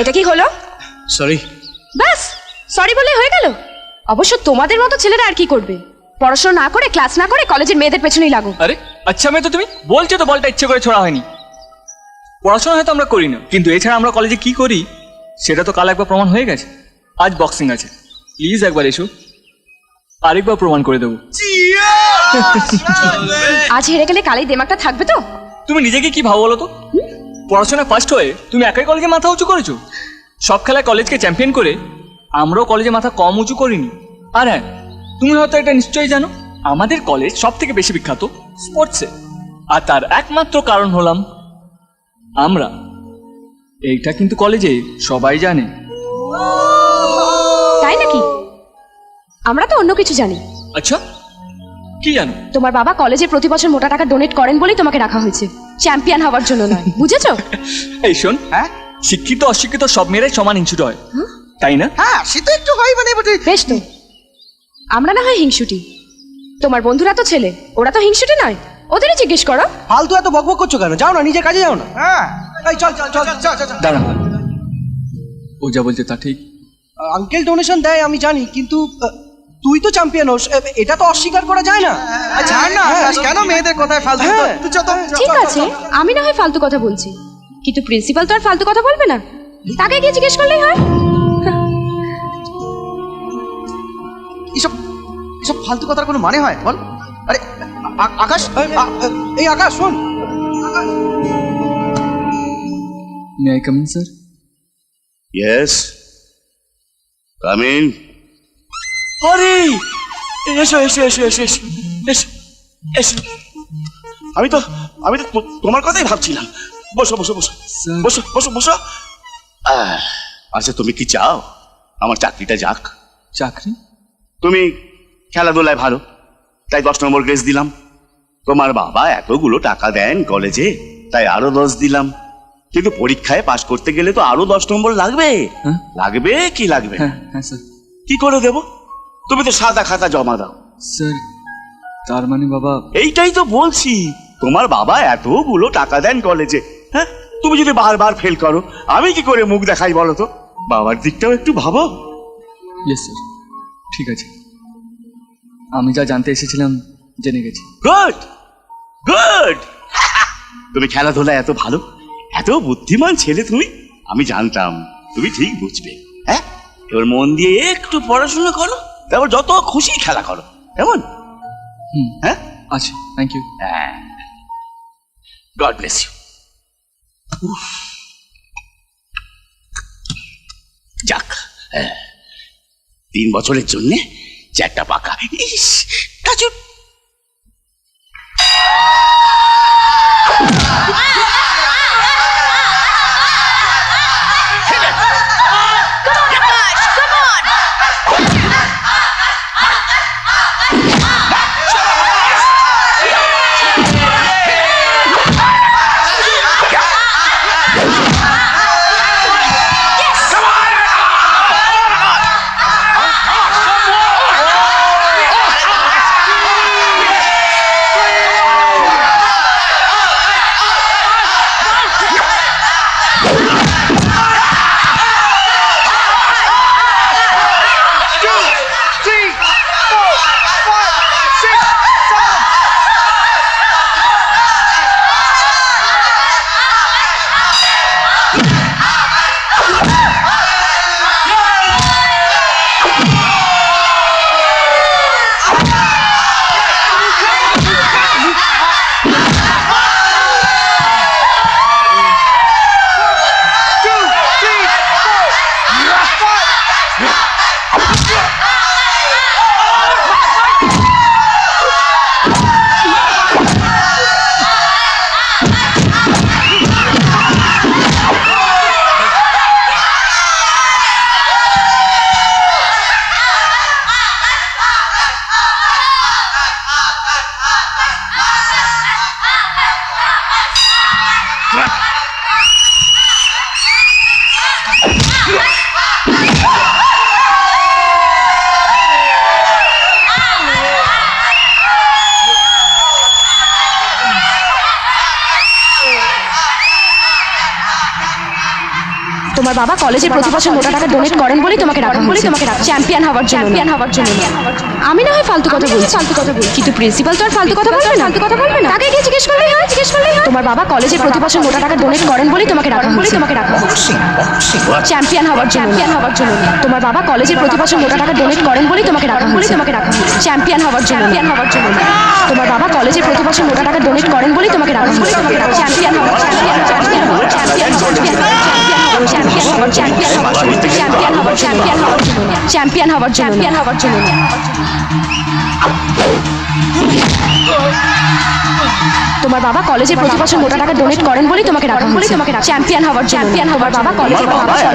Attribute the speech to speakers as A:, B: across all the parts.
A: এটা কি হলো?
B: সরি।
A: বাস সরি বলে হয়ে গেল? অবশ্য তোমাদের মতো ছেলেরা আর কি করবে, পড়াশোনা না করে ক্লাস না করে কলেজের মেয়েদের পেছনেই লাগো।
C: আরে আচ্ছা মেয়ে তো তুমি বলছো তো বলটা ইচ্ছে করে ছোড়া হয়নি। পড়াশোনা হয়তো আমরা করি না, কিন্তু এছাড়া আমরা কলেজে কি করি সেটা তো কাল একবার প্রমাণ হয়ে গেছে। আজ বক্সিং আছে, প্লিজ একবার এসো, আরেকবার প্রমাণ করে দেবো।
A: আজ হেরে গেলে কালেই দেমাকটা থাকবে তো?
C: তুমি নিজেকে কি ভাবো বলো তো? পড়াশোনায় ফার্স্ট হয়ে তুমি একাই কলেজে মাথা উঁচু করেছো। সব খেলায় কলেজকে চ্যাম্পিয়ন করে আমরাও কলেজে মাথা কম উঁচু করিনি। আর হ্যাঁ, তুমি হয়তো এটা নিশ্চয়ই জানো, আমাদের কলেজ সব থেকে বেশি বিখ্যাত স্পোর্টসে, আর তার একমাত্র কারণ হলাম আমরা। এইটা কিন্তু কলেজে সবাই জানে।
A: তাই নাকি? আমরা তো অন্য কিছু জানি।
C: আচ্ছা কি জানো?
A: তোমার বাবা কলেজে প্রতি বছর মোটা টাকা ডোনেট করেন বলেই তোমাকে রাখা হয়েছে, চ্যাম্পিয়ন হওয়ার জন্য নয়, বুঝেছো?
C: এই শোন, শিক্ষিত অশিক্ষিত সব মেয়েরাই সমান হিংসুটে হয়, তাই না?
B: হ্যাঁ সে তো একটু হয়, মানে
A: বেশ তো, আমরা না হয় হিংসুটি, তোমার বন্ধুরা তো ছেলে, ওরা তো হিংসুটি নয়, ওদেরই জিজ্ঞেস করো।
B: ফালতু এত বকবক করছো কেন? যাও না, নিজের কাজে যাও না। হ্যাঁ এই চল চল চল চল চল।
C: দাঁড়া, ও যা বলছে তা ঠিক।
B: আঙ্কেল ডোনেশন দেয় আমি জানি, কিন্তু তুই তো চ্যাম্পিয়ন হোস, এটা তো অস্বীকার করা যায় না।
D: ছাড় না, কেন মেয়েদের কথায় ফালতু?
A: ঠিক আছে, আমি না হয় ফালতু কথা বলছি, কিন্তু প্রিন্সিপাল তো আর ফালতু কথা বলবে না, তাকে গিয়ে জিজ্ঞেস করলেই হয়।
D: এসব এসব ফালতু কথার কোনো মানে হয় বল? আরে আকাশ,
B: এই আকাশ শোন।
C: May I come in sir?
E: Yes. Come in.
C: আরে এসো এসো এসো এসো এসো এসো এসো।
E: আমি তো তোমার কথাই ভাবছিলাম। বসো বসো বসো
C: স্যার।
E: বসো বসো বসো। আচ্ছা তুমি কি চাও আমার চাকরিটা যাক?
C: চাকরি?
E: তুমি খেলাধুলায় ভালো, তাই 10 নম্বর গ্রেস দিলাম। তোমার বাবা এতগুলো টাকা দেন কলেজে, তাই আরো 10 দিলাম। কিন্তু পরীক্ষায় পাশ করতে গেলে তো আরো 10 নম্বর লাগবে।
C: হ্যাঁ?
E: লাগবে কি লাগবে?
C: হ্যাঁ হ্যাঁ স্যার।
E: কি করে দেব? তুমি তো সাদা খাতা জমা দাও।
C: স্যার তার মানে বাবা?
E: এইটাই তো বলছি, তোমার বাবা এতগুলো টাকা দেন কলেজে, হ্যাঁ তুমি যদি বারবার ফেল করো আমি কি করে মুখ দেখাই বলো তো? বাবার দিকটাও একটু ভাবো।
C: ইয়েস স্যার, ঠিক আছে, আমি যা জানতে এসেছিলাম জেনে গেছি।
E: Good good. তুমি খেলাধুলায় এত ভালো, এত বুদ্ধিমান ছেলে তুমি, আমি জানতাম তুমি ঠিক বুঝবে। হ্যাঁ এবার মন দিয়ে একটু পড়াশোনা করো, তারপর যত খুশি খেলা করো, কেমন? হ্যাঁ
C: আচ্ছা, thank you.
E: God bless you. যাক, 3 বছরের জন্য চ্যাটটা পাকা। ইস কাজু।
A: তোমার বাবা কলেজে প্রতি বছর মোটা টাকা ডোনেট করেন বলেই তোমাকে রাখা হয়েছে চ্যাম্পিয়ন হওয়ার জন্য আমি না হয় ফালতু কথা বলছি কিন্তু প্রিন্সিপাল তো আর ফালতু কথা বলবে না তাকে গিয়ে জিজ্ঞেস করলেই হয় তোমার বাবা কলেজে প্রতি বছর মোটা টাকা ডোনেট করেন বলেই তোমাকে রাখা হয়েছে চ্যাম্পিয়ন হওয়ার জন্য তোমার বাবা কলেজে প্রতি বছর মোটা টাকা ডোনেট করেন বলেই তোমাকে রাখা হয়েছে চ্যাম্পিয়ন হওয়ার জন্য তোমার বাবা কলেজে প্রতি বছর মোটা টাকা ডোনেট করেন বলেই তোমাকে রাখা হয়েছে চ্যাম্পিয়ন হওয়ার জন্য তোমার বাবা কলেজে প্রতি বছর মোটা টাকা ডোনেট করেন বলেই তোমাকে রাখা হয়েছে চ্যাম্পিয়ন হওয়ার জন্য তোমার বাবা কলেজে প্রতি বছর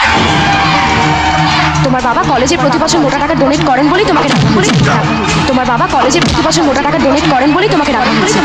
A: টাকা ডোনেট করেন বলেই তোমার বাবা কলেজে প্রতি বছর মোটা টাকা ডোনেট করেন বলেই তোমাকে রাখা হয়েছে তোমার বাবা কলেজে প্রতি বছর মোটা টাকা ডোনেট করেন বলেই তোমাকে রাখা হয়েছে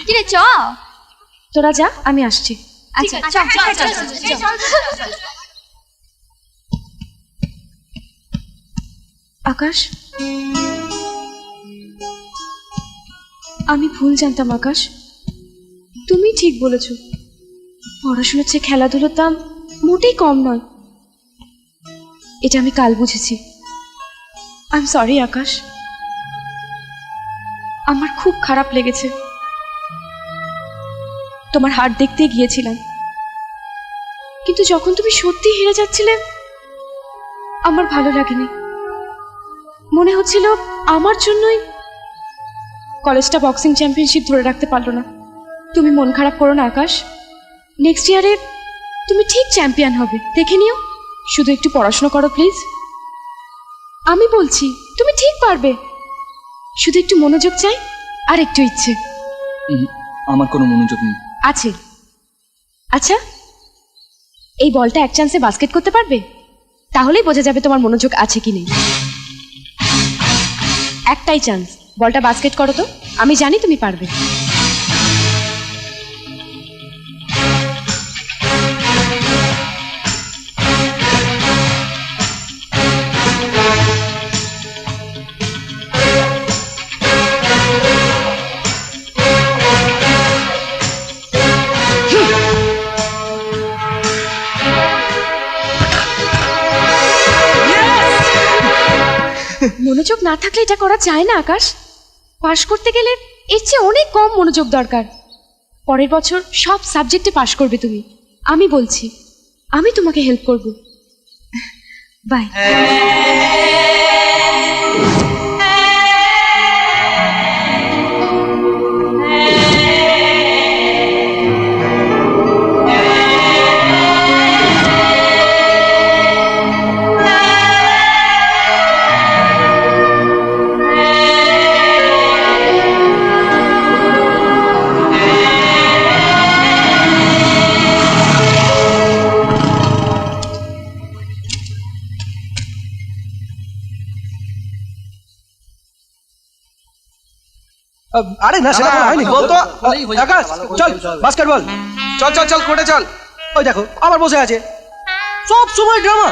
F: কিরে চ
A: তোরা যা আমি আসছি
F: আচ্ছা
A: আকাশ আমি ভুল জানতাম আকাশ তুমি ঠিক বলেছ পড়াশোনার চেয়ে খেলাধুলোর দাম মোটেই কম নয় এটা আমি কাল বুঝেছি আই এম সরি আকাশ আমার খুব খারাপ লেগেছে তোমার হার দেখতে গিয়েছিলাম কিন্তু যখন তুমি সত্যি হেরে যাচ্ছিলে আমার ভালো লাগেনি মনে হচ্ছিল আমার জন্যই কলেজটা বক্সিং চ্যাম্পিয়নশিপ ধরে রাখতে পারলো না তুমি মন খারাপ করো না আকাশ নেক্সট ইয়ারে তুমি ঠিক চ্যাম্পিয়ন হবে দেখে নিও শুধু একটু পড়াশোনা করো প্লিজ আমি বলছি তুমি ঠিক পারবে শুধু একটু মনোযোগ চাই আর একটু ইচ্ছে
C: আমার কোনো মনোযোগ নেই
A: আছে আচ্ছা এই বলটা এক চান্সে বাস্কেট করতে পারবে তাহলেই বোঝা যাবে তোমার মনোযোগ আছে কি নেই একটাই চান্স বলটা বাস্কেট করো তো আমি জানি তুমি পারবে মনোযোগ না থাকলে এটা করা যায় না আকাশ। পাশ করতে গেলে এর চেয়ে অনেক কম মনোযোগ দরকার। পরের বছর সব সাবজেক্টে পাশ করবে তুমি, আমি বলছি। আমি তোমাকে হেল্প করব। বাই।
B: আরে না, সেটা বলা হয়নি।
D: বলতো
B: আকাশ চল, বাস্কেটবল।
D: চল চল চল কোর্টে চল।
B: ওই দেখো আবার বসে আছে, সব সময় ড্রামা।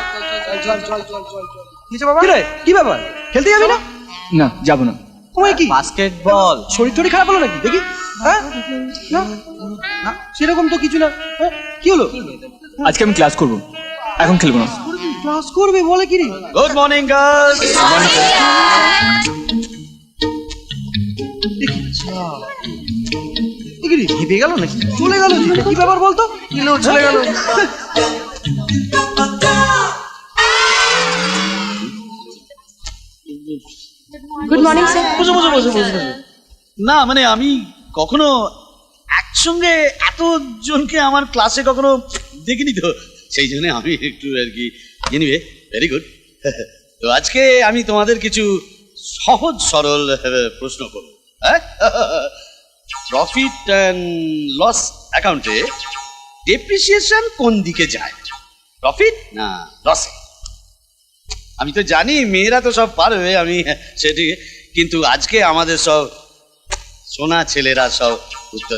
D: কিছে বাবা?
B: কি রে, কি ব্যাপার? খেলতে যাবি না?
C: না, যাবো না।
B: ওই কি
D: বাস্কেটবল।
B: শরীর টরীর খারাপ হলো নাকি দেখি? হ্যাঁ না না, সেরকম তো কিছু না। হ্যাঁ, কি হলো?
C: আজকে আমি ক্লাস করব, এখন খেলবো না।
B: ক্লাস করবে বলে কি রে?
D: Good morning girls. ভেবে গেল নাকি?
B: চলে গেল যে, কি ব্যাপার বলতো?
D: চলে গেল।
A: Good morning sir.
G: বসো বসো বসো বসো বসো। না মানে আমি কখনো একসঙ্গে এতজনকে আমার ক্লাসে কখনো দেখিনি তো, সেই জন্য আমি একটু আর কি এনিওয়ে ভেরি গুড। তো আজকে আমি তোমাদের কিছু সহজ সরল প্রশ্ন করব। হ্যাঁ, প্রফিট অ্যান্ড লস অ্যাকাউন্টে ডেপ্রিসিয়েশন কোন দিকে যায়, প্রফিট না লসে? আমি তো জানি মেয়েরা তো সব পারবে, আমি সেটি, কিন্তু আজকে আমাদের সব সোনা ছেলেরা সব উত্তর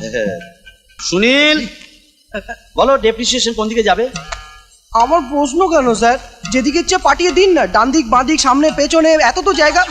G: দেবে। সুনীল বলো, ডেপ্রিসিয়েশন কোন দিকে যাবে?
B: আমার প্রশ্ন কেন স্যার? যেদিকে ইচ্ছে পাঠিয়ে দিন না, ডান দিক বাঁ দিক সামনে পেছনে, এত তো জায়গা।